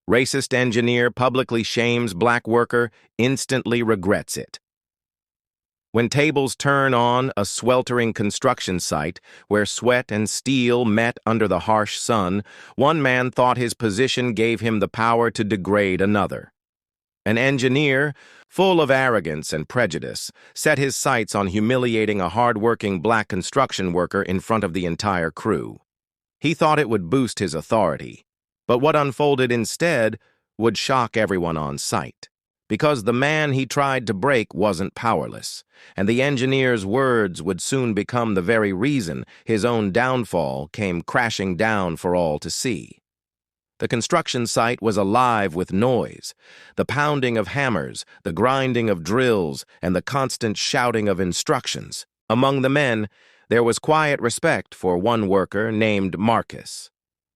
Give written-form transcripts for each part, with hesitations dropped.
Racist engineer publicly shames black worker, instantly regrets it. When tables turn on a sweltering construction site where sweat and steel met under the harsh sun, one man thought his position gave him the power to degrade another. An engineer, full of arrogance and prejudice, set his sights on humiliating a hard-working black construction worker in front of the entire crew. He thought it would boost his authority, but what unfolded instead would shock everyone on site. Because the man he tried to break wasn't powerless, and the engineer's words would soon become the very reason his own downfall came crashing down for all to see. The construction site was alive with noise, the pounding of hammers, the grinding of drills, and the constant shouting of instructions. Among the men, there was quiet respect for one worker named Marcus.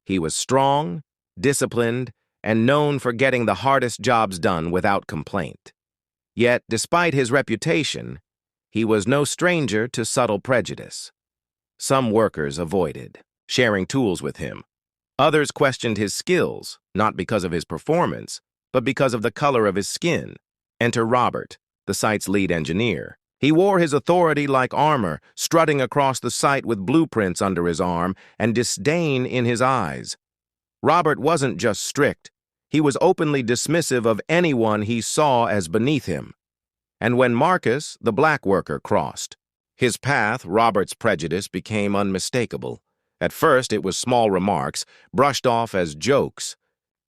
He was strong, disciplined, and known for getting the hardest jobs done without complaint. Yet, despite his reputation, he was no stranger to subtle prejudice. Some workers avoided sharing tools with him. Others questioned his skills, not because of his performance, but because of the color of his skin. Enter Robert, the site's lead engineer. He wore his authority like armor, strutting across the site with blueprints under his arm and disdain in his eyes. Robert wasn't just strict, he was openly dismissive of anyone he saw as beneath him. And when Marcus, the black worker, crossed his path, Robert's prejudice became unmistakable. At first, it was small remarks, brushed off as jokes,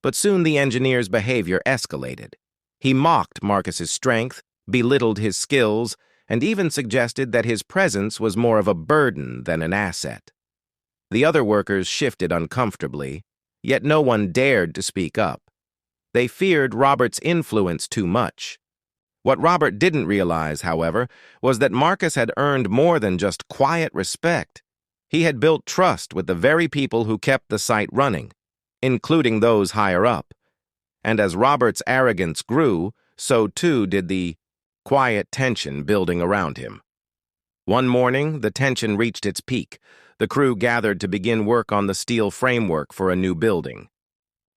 but soon the engineer's behavior escalated. He mocked Marcus's strength, belittled his skills, and even suggested that his presence was more of a burden than an asset. The other workers shifted uncomfortably, yet no one dared to speak up. They feared Robert's influence too much. What Robert didn't realize, however, was that Marcus had earned more than just quiet respect. He had built trust with the very people who kept the site running, including those higher up. And as Robert's arrogance grew, so too did the quiet tension building around him. One morning, the tension reached its peak. The crew gathered to begin work on the steel framework for a new building.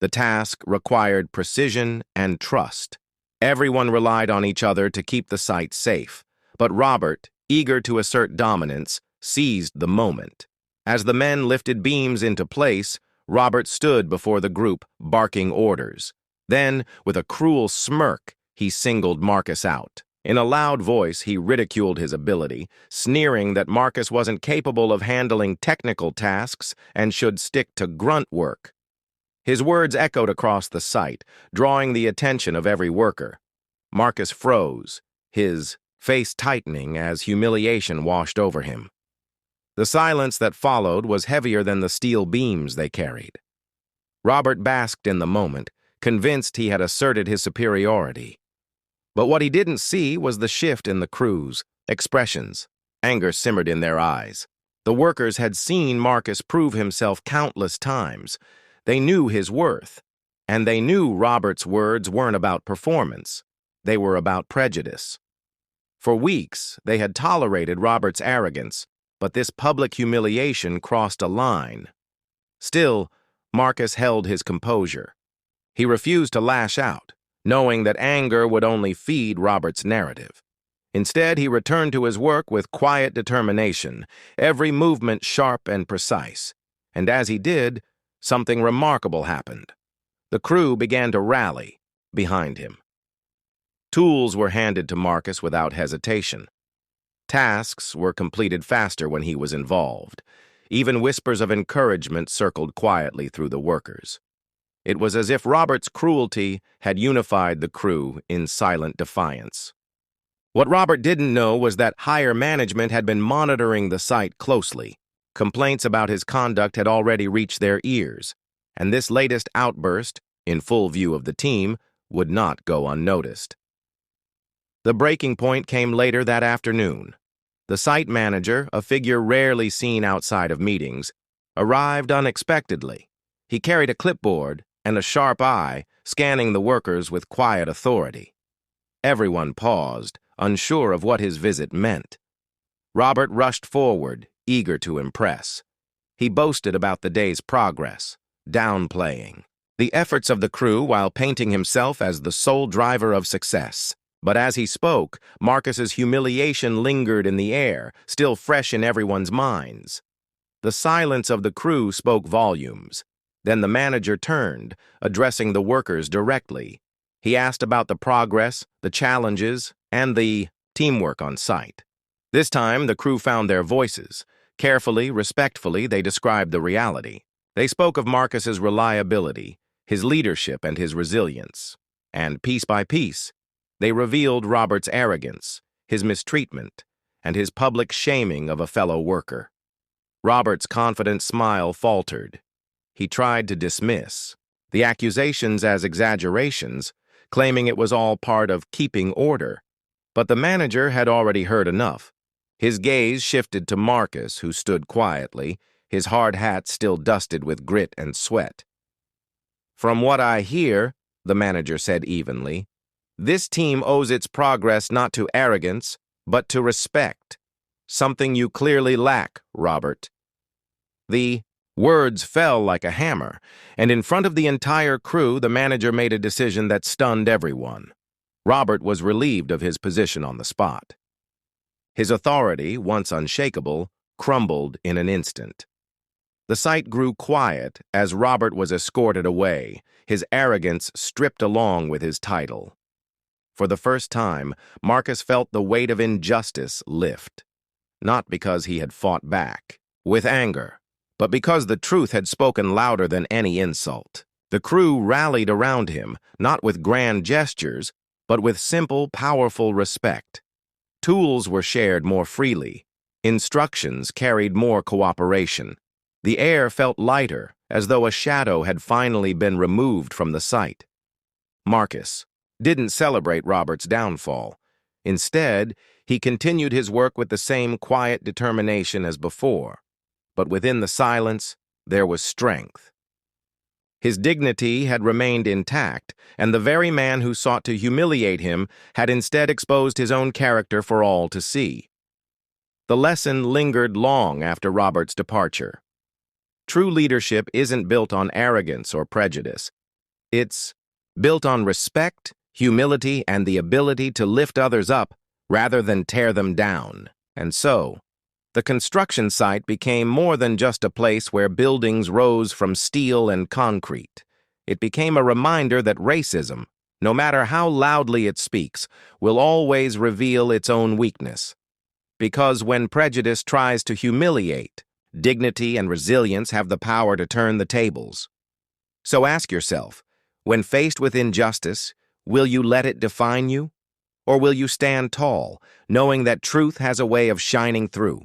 The task required precision and trust. Everyone relied on each other to keep the site safe, but Robert, eager to assert dominance, seized the moment. As the men lifted beams into place, Robert stood before the group, barking orders. Then, with a cruel smirk, he singled Marcus out. In a loud voice, he ridiculed his ability, sneering that Marcus wasn't capable of handling technical tasks and should stick to grunt work. His words echoed across the site, drawing the attention of every worker. Marcus froze, his face tightening as humiliation washed over him. The silence that followed was heavier than the steel beams they carried. Robert basked in the moment, convinced he had asserted his superiority. But what he didn't see was the shift in the crew's expressions. Anger simmered in their eyes. The workers had seen Marcus prove himself countless times. They knew his worth, and they knew Robert's words weren't about performance. They were about prejudice. For weeks, they had tolerated Robert's arrogance, but this public humiliation crossed a line. Still, Marcus held his composure. He refused to lash out, knowing that anger would only feed Robert's narrative. Instead, he returned to his work with quiet determination, every movement sharp and precise. And as he did, something remarkable happened. The crew began to rally behind him. Tools were handed to Marcus without hesitation. Tasks were completed faster when he was involved. Even whispers of encouragement circled quietly through the workers. It was as if Robert's cruelty had unified the crew in silent defiance. What Robert didn't know was that higher management had been monitoring the site closely. Complaints about his conduct had already reached their ears, and this latest outburst, in full view of the team, would not go unnoticed. The breaking point came later that afternoon. The site manager, a figure rarely seen outside of meetings, arrived unexpectedly. He carried a clipboard and a sharp eye, scanning the workers with quiet authority. Everyone paused, unsure of what his visit meant. Robert rushed forward, eager to impress. He boasted about the day's progress, downplaying the efforts of the crew while painting himself as the sole driver of success. But as he spoke, Marcus's humiliation lingered in the air, still fresh in everyone's minds. The silence of the crew spoke volumes. Then the manager turned, addressing the workers directly. He asked about the progress, the challenges, and the teamwork on site. This time, the crew found their voices. Carefully, respectfully, they described the reality. They spoke of Marcus's reliability, his leadership, and his resilience. And piece by piece, they revealed Robert's arrogance, his mistreatment, and his public shaming of a fellow worker. Robert's confident smile faltered. He tried to dismiss the accusations as exaggerations, claiming it was all part of keeping order. But the manager had already heard enough. His gaze shifted to Marcus, who stood quietly, his hard hat still dusted with grit and sweat. "From what I hear," the manager said evenly, "this team owes its progress not to arrogance, but to respect. Something you clearly lack, Robert." The words fell like a hammer, and in front of the entire crew, the manager made a decision that stunned everyone. Robert was relieved of his position on the spot. His authority, once unshakable, crumbled in an instant. The site grew quiet as Robert was escorted away, his arrogance stripped along with his title. For the first time, Marcus felt the weight of injustice lift, not because he had fought back with anger, but because the truth had spoken louder than any insult. The crew rallied around him, not with grand gestures, but with simple, powerful respect. Tools were shared more freely. Instructions carried more cooperation. The air felt lighter, as though a shadow had finally been removed from the site. Marcus didn't celebrate Robert's downfall. Instead, he continued his work with the same quiet determination as before. But within the silence, there was strength. His dignity had remained intact, and the very man who sought to humiliate him had instead exposed his own character for all to see. The lesson lingered long after Robert's departure. True leadership isn't built on arrogance or prejudice. It's built on respect, humility, and the ability to lift others up rather than tear them down. And so, the construction site became more than just a place where buildings rose from steel and concrete. It became a reminder that racism, no matter how loudly it speaks, will always reveal its own weakness. Because when prejudice tries to humiliate, dignity and resilience have the power to turn the tables. So ask yourself, when faced with injustice, will you let it define you? Or will you stand tall, knowing that truth has a way of shining through?